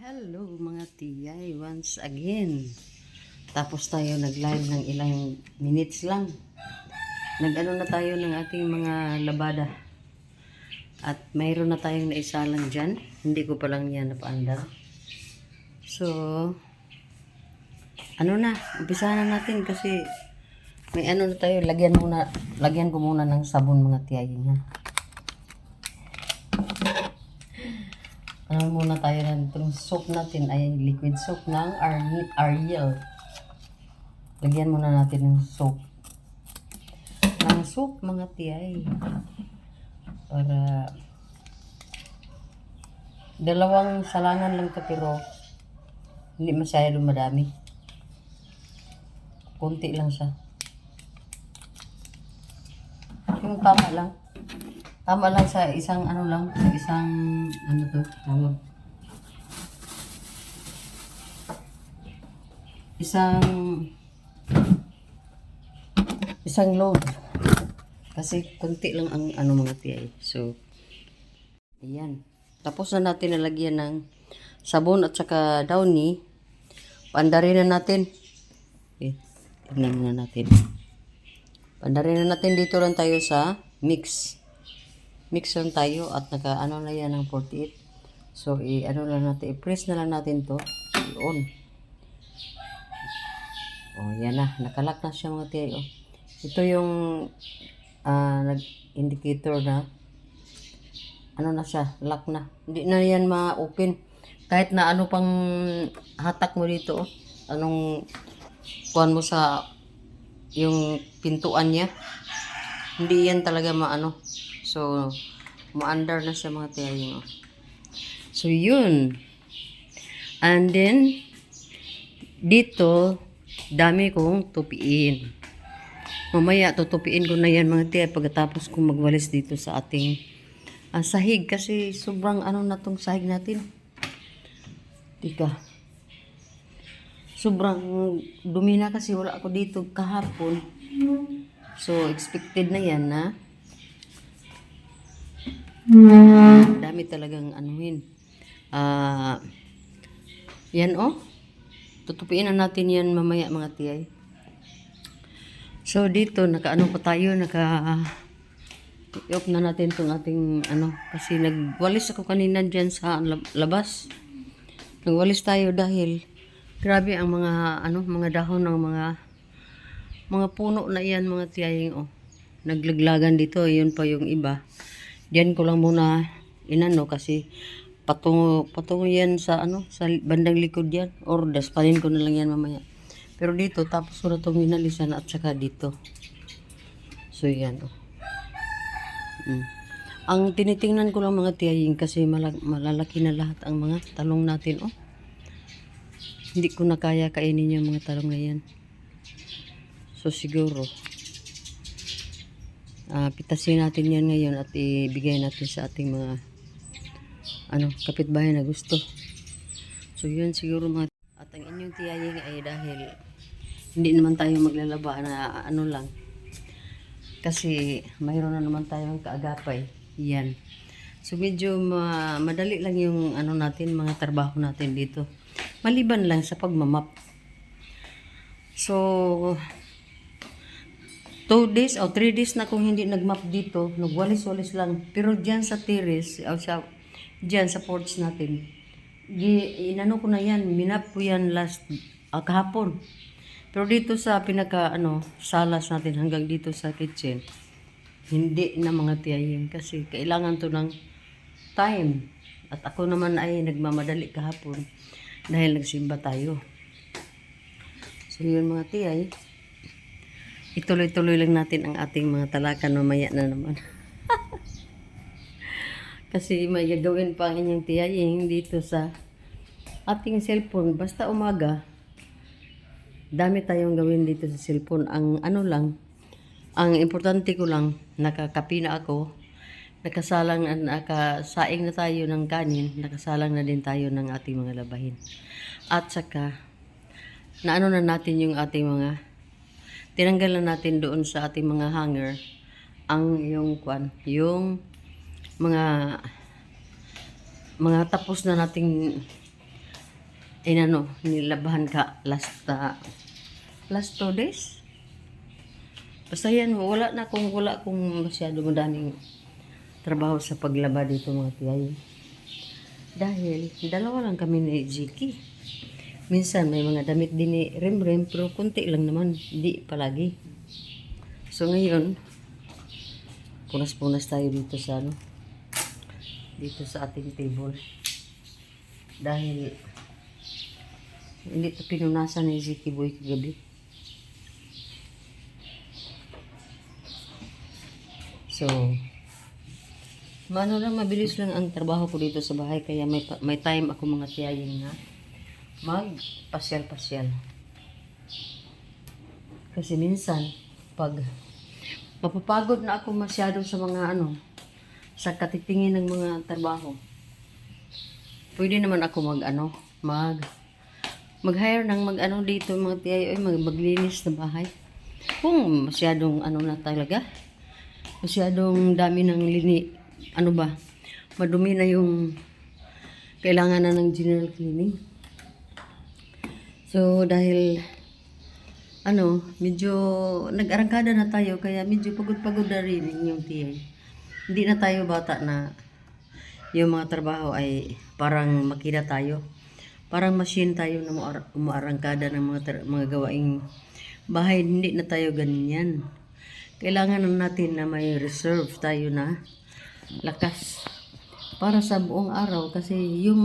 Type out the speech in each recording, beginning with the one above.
Hello mga tiyay, once again. Tapos tayo nag-live ng ilang minutes lang. Nag-ano na tayo ng ating mga labada. At mayroon na tayong naisalang dyan. Hindi ko pa lang yan napaandar. So, ano na, umpisa na natin kasi may ano na tayo, lagyan ko muna ng sabon mga tiyay. Ano muna tayo ng itong soap natin ay liquid soap ng Ariel. Lagyan muna natin ng soap. Ng soap mga tiyay. Para dalawang salangan lang to pero hindi masyado madami. Kunti lang siya. Yung tama lang. Tama lang sa isang ano lang, sa isang ano to, tawag. Isang load. Kasi kunti lang ang ano mga tiyay. So, ayan. Tapos na natin nalagyan ng sabon at saka downy. Pandarin na natin. Okay, tignan muna natin. Pandarin na natin, dito lang tayo sa mix. Mix lang tayo at naka-ano na yan ng 48. So, ano lang natin, i-press na lang natin to. On. Oh, yan na. Nakalak na siya mga tiyay. Oh. Ito yung nag-indicator na ano na siya, lock na. Hindi na yan ma-open. Kahit na ano pang hatak mo dito. Oh. Anong kuhan mo sa yung pintuan niya. Hindi yan talaga maano. So, ma-under na siya mga tiyay. Oh. So, yun. And then, dito, dami kong tupiin. Mamaya, tutupiin ko na yan mga tiyay pagkatapos kong magwalis dito sa ating sahig. Kasi sobrang ano na tong sahig natin. Tika. Sobrang dumi na kasi wala ako dito kahapon. So, expected na yan na dami talagang anuhin. Yan oh. Tutupiin na natin yan mamaya mga tiyay. So dito naka-ano pa tayo, naka-off na natin tong ating ano kasi nagwalis ako kanina diyan sa labas. Nagwalis tayo dahil grabe ang mga ano, mga dahon ng mga puno na iyan mga tiyay oh. Naglaglagan dito, yun pa yung iba. Diyan ko lang muna inano kasi patungo yan sa ano, sa bandang likod yan or daspanin ko na lang yan mamaya. Pero dito tapos ko na itong minalisan at saka dito. So yan oh. Ang tinitingnan ko lang mga tiyaying kasi malalaki na lahat ang mga talong natin oh. Hindi ko na kaya kainin yung mga talong na yan. So siguro pitasin natin yan ngayon at ibigay natin sa ating mga kapitbahay na gusto. So yun siguro mga at ang inyong tiyaying ay dahil hindi naman tayo maglalaba na ano lang kasi mayroon na naman tayong kaagapay yan. So medyo madali lang yung ano natin, mga trabaho natin dito maliban lang sa pagmamap. So 2 days o 3 days na kung hindi nagmap dito, nagwalis-walis lang. Pero dyan sa terrace, o dyan sa porch natin, inano ko na yan, minap ko yan kahapon. Pero dito sa salas natin hanggang dito sa kitchen, hindi na mga tiyayin kasi kailangan to ng time. At ako naman ay nagmamadali kahapon dahil nagsimba tayo. So yun mga tiyay. Ituloy-tuloy lang natin ang ating mga talakan mamaya na naman. Kasi may gagawin pa ang inyong tiyaying dito sa ating cellphone. Basta umaga, dami tayong gawin dito sa cellphone. Ang ano lang, ang importante ko lang, nakakapi na ako, nakasaing na tayo ng kanin, nakasalang na din tayo ng ating mga labahin. At saka, naano na natin yung ating tinanggal na natin doon sa ating mga hanger yung mga tapos na nating nilabahan ka last 2 days. Basta yan, wala akong masyado madaming trabaho sa paglaba dito mga tiyay. Dahil dalawa lang kami ni Ziki. Minsan may mga damit din ni Remrem, pero konti lang naman, di palagi. So ngayon, punas-punas tayo dito sa dito sa ating table. Dahil hindi ito pinunasan ni Ziki Boy kagabi. So, mabilis lang ang trabaho ko dito sa bahay, kaya may time ako mga tiyaying na magpasyal-pasyal. Kasi minsan, pag mapapagod na ako masyado sa mga sa katitingin ng mga trabaho, pwede naman ako mag-hire ng dito mga tiyay, maglinis na bahay. Kung masyadong na talaga, masyadong dami ng madumi na yung kailangan na ng general cleaning. So dahil medyo nag-arangkada na tayo, kaya medyo pagod na rin yung tiyay. Hindi na tayo bata na yung mga trabaho ay parang makina tayo. Parang machine tayo na umaarangkada ng mga gawaing bahay. Hindi na tayo ganyan. Kailangan natin na may reserve tayo na lakas para sa buong araw, kasi yung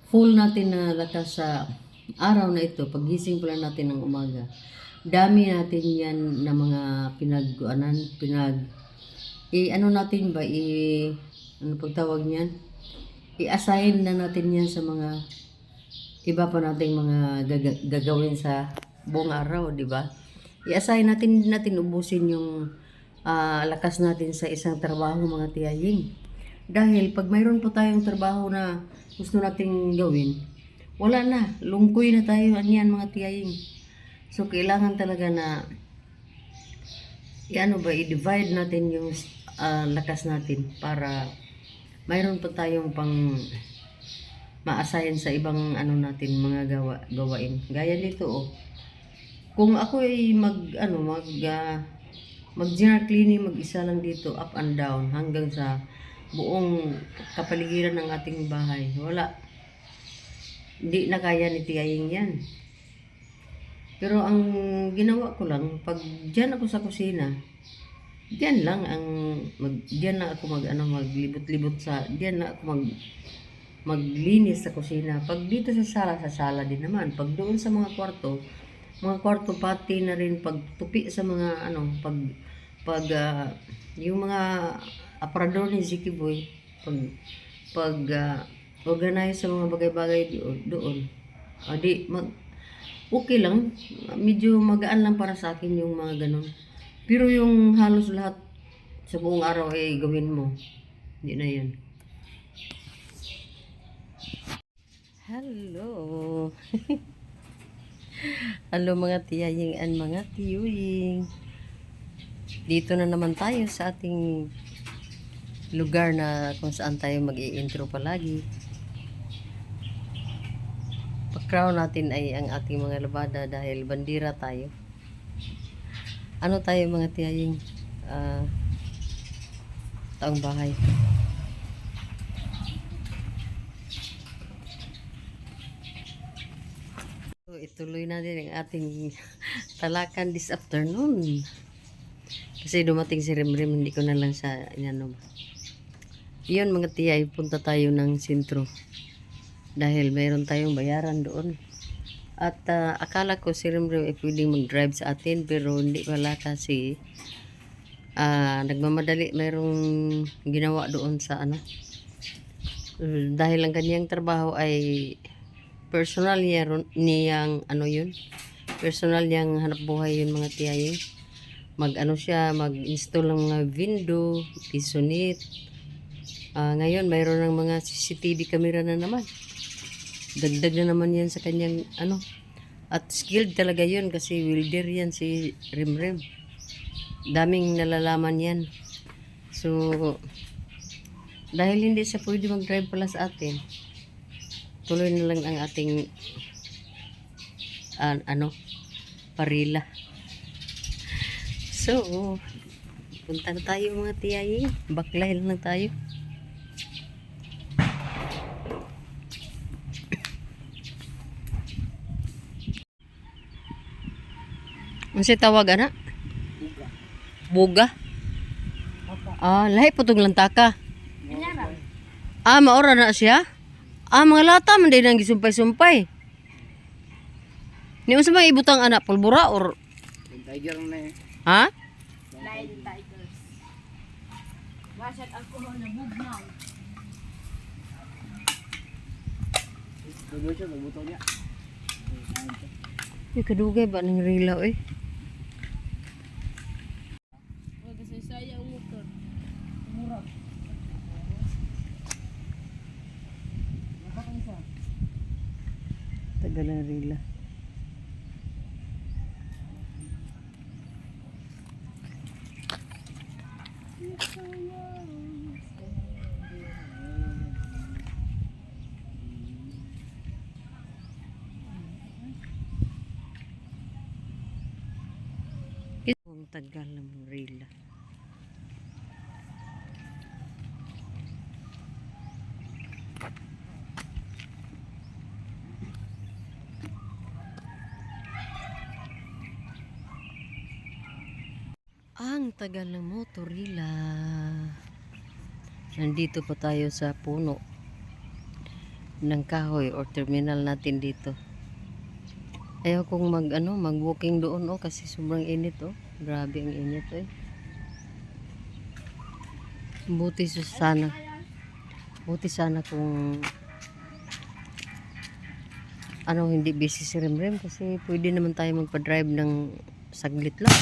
full natin na lakas sa araw na ito, pagising pala natin ng umaga, dami natin yan na mga natin ba, pagtawag niyan, i-assign na natin yan sa mga iba pa nating mga gagawin sa buong araw, di ba? I-assign natin ubusin yung lakas natin sa isang trabaho mga tiyaying. Dahil pag mayroon po tayong trabaho na gusto nating gawin, wala na, lungkoy na tayo niyan mga tiyaying. So kailangan talaga na i-divide natin yung lakas natin para mayroon pa tayong pang ma-assign sa ibang natin mga gawain. Gaya nito kung ako ay mag-general cleaning, mag-isa lang dito, up and down, hanggang sa buong kapaligiran ng ating bahay, wala. Hindi na kaya ni tiyaying yan. Pero ang ginawa ko lang, pag dyan ako sa kusina, dyan lang ako maglibot-libot diyan na ako maglinis sa kusina. Pag dito sa sala din naman. Pag doon sa mga kwarto pati na rin pagtupi sa mga yung mga aparador ni Ziki Boy, pag organize sa mga bagay-bagay doon. Okay lang, medyo magaan lang para sa akin yung mga ganun. Pero yung halos lahat sa buong araw ay gawin mo, hindi na yun. Hello. Hello mga tiyaying and mga tiyuing. Dito na naman tayo sa ating lugar na kung saan tayo mag-i-intro palagi. Background natin ay ang ating mga labada dahil bandira tayo. Tayo mga tiyaying? Taong bahay. So, ituloy natin ang ating talakan this afternoon. Kasi dumating si Remrem, hindi ko na lang sa Yun mga tiyay, punta tayo ng sentro. Dahil mayroon tayong bayaran doon. At akala ko si Remrem ay pwedeng mag-drive sa atin, pero hindi wala kasi nagmamadali, mayroong ginawa doon sa dahil ang kanyang trabaho ay personal niyang personal niyang hanap buhay yun mga tiyaying. Mag-install ng mga window, isunit. Ngayon mayroon ng mga CCTV camera na naman. Dagdag na naman yan sa kanyang at skilled talaga yun kasi welder yan si Remrem. Daming nalalaman yan. So dahil hindi siya pwede mag-drive pala sa atin, tuloy na lang ang ating ano, parila. So, punta na tayo mga tiyayi. Baklay lang tayo. Ano siya tawag, ana? Buga. Lahi putong lantaka. Maora na siya. Mga lata man din ang gisumpay-sumpay. Ni unsa bang ibutang anak pulbura or Tiger na eh. ha? Lion tigers. Wasat alcohol na bugnaw. Dugay siya, magbuto niya. Yung kadugay ba ng rilaw eh? Huwag kasi sayang motor. Murag. Tagal ng rila. Ang tagal ng rila. Ang tagal ng motorila. Nandito pa tayo sa puno ng kahoy or terminal natin dito. Ayaw kong mag-walking doon kasi sobrang init Grabe ang init Buti sana. Buti sana kung hindi busy si Remrem kasi pwede naman tayo magpa-drive ng saglit lang.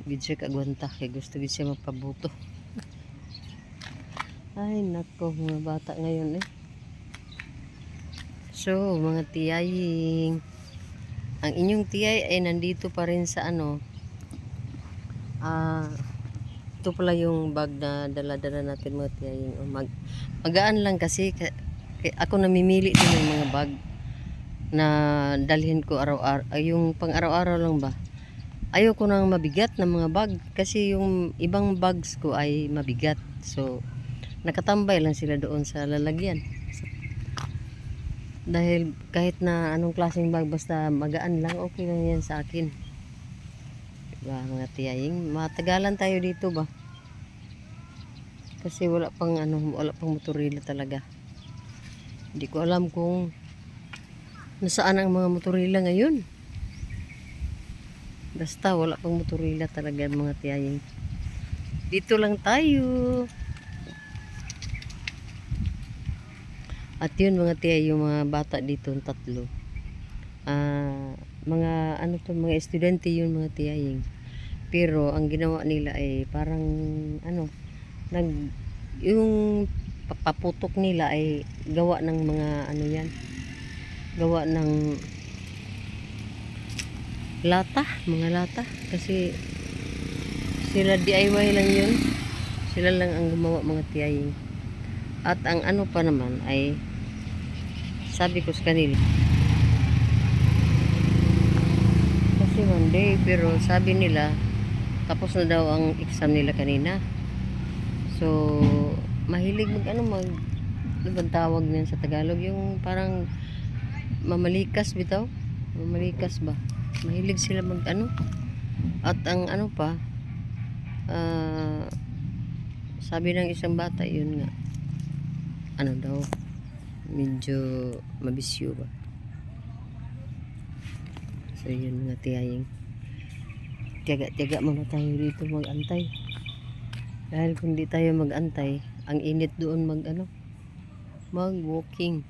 Gid siya kagwanta kay gusto gid siya magpabuto. Ay nako, mga bata ngayon So mga tiyaying, ang inyong tiyay ay nandito pa rin sa ito pala yung bag na dala-dala natin mga tiyaying. Magaan lang kasi ako namimili din ng mga bag na dalhin ko araw-araw, yung pang araw-araw lang ba. Ayoko nang mabigat na mga bag kasi yung ibang bags ko ay mabigat. So, nakatambay lang sila doon sa lalagyan. Dahil kahit na anong klaseng bag basta magaan lang, okay lang yan sa akin. Diba mga tiyaying? Matagalan tayo dito ba? Kasi wala pang motorila talaga. Hindi ko alam kung nasaan ang mga motorila ngayon. Basta wala pang motorila talaga mga tiyaying. Dito lang tayo. At yun mga tiyay, yung mga bata dito, 3. Mga estudyante yun mga tiyaying. Pero ang ginawa nila ay parang yung paputok nila ay gawa ng mga gawa ng mga lata kasi sila DIY lang yun, sila lang ang gumawa mga tiyaying. At ang pa naman ay sabi ko sa kanila kasi Monday, pero sabi nila tapos na daw ang exam nila kanina. So mahilig ano bang tawag niyan sa Tagalog, yung parang mamalikas bitaw, mamalikas ba, mahilig sila at ang pa sabi ng isang bata yun nga daw medyo mabisyo ba. So yun mga tiyaying, tiyaga muna tayo dito mag-antay dahil kung di tayo mag-antay ang init doon mag-walking.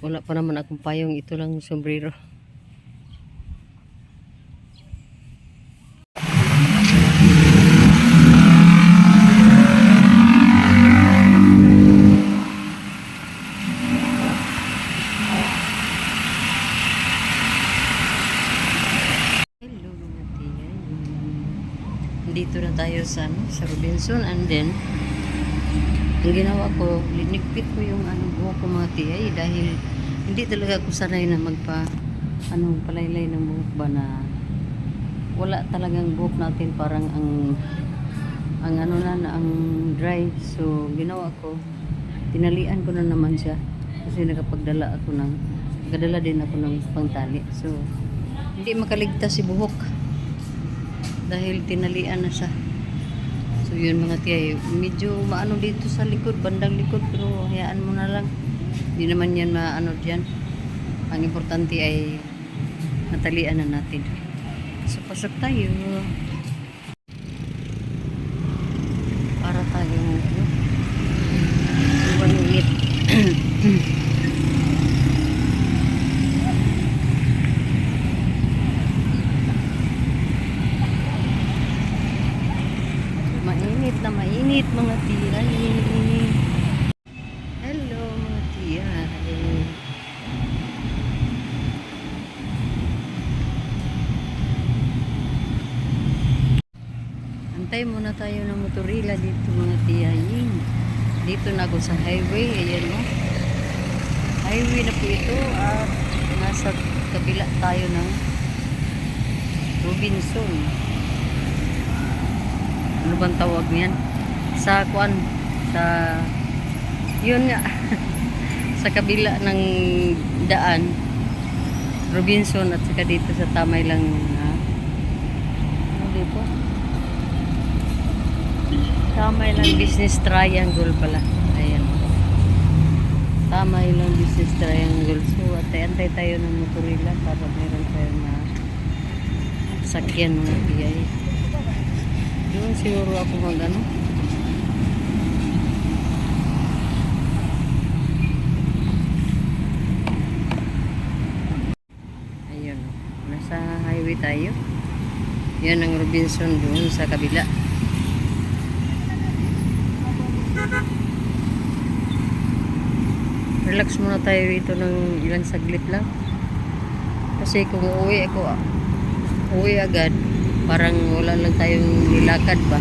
Wala pa naman akong payong, ito lang sombrero. nandito na tayo sa, ano, sa Robinson, and then ang ginawa ko, linigpit ko yung buhok ko mga tiyay dahil hindi talaga ako sanay na palaylay ng buhok ba na wala talagang buhok natin parang ang dry. So ginawa ko, tinalian ko na naman siya kasi nakadala din ako ng pangtali. So hindi makaligtas si buhok dahil tinalian na siya. So yun mga tiyay, medyo maano dito sa likod, bandang likod, pero hayaan mo na lang. Hindi naman yan maano dyan. Ang importante ay natalian na natin. So pasok tayo. Para tayong manulit. Mainit mga tiyay. Hello mga tiyay. Antay muna tayo ng motorila dito mga tiyay. Dito na ako sa highway. Ayan mo. Highway na po ito at nasa kabila tayo ng Robinson. Ano bang tawag niyan? Sa yun nga sa kabila ng daan Robinson at saka dito sa tamay lang ano dito? Tamay lang business triangle pala. Ayan. Tamay lang business triangle. So antay tayo ng motorila para meron tayong sakyan mga tiyay. Doon siguro ako mag-ano. Ayun. Nasa highway tayo. Yan ang Robinson doon sa kabila. Relax muna tayo rito ng ilang saglit lang. Kasi kung uwi agad, parang wala lang tayong nilakad ba.